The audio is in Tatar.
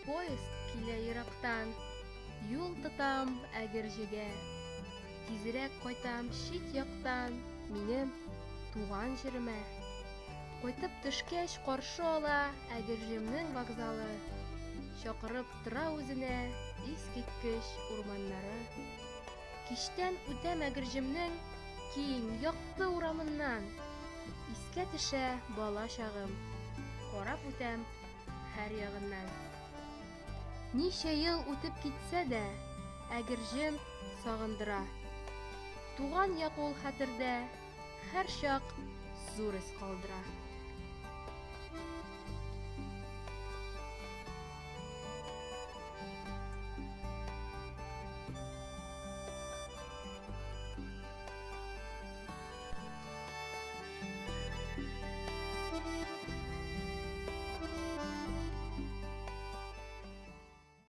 Поезд килә ерактан, юл тотам әгерҗегә. Тизрәк кайтам чит яктан, минем туган җиремә. Кайтып төшкәч каршы ала әгерҗемнең вокзалы. Чакырып тора үзенә искиткеч урманнары. Кичтән үтәм әгерҗемнең киң, якты урамыннан. Искә төшә бала чагым, карап үтәм һәр ягыннан. Ничә ел үтеп китсә дә, әгерҗем сагындыра. Туган як ул хәтердә, һәр чак зур эз калдыра.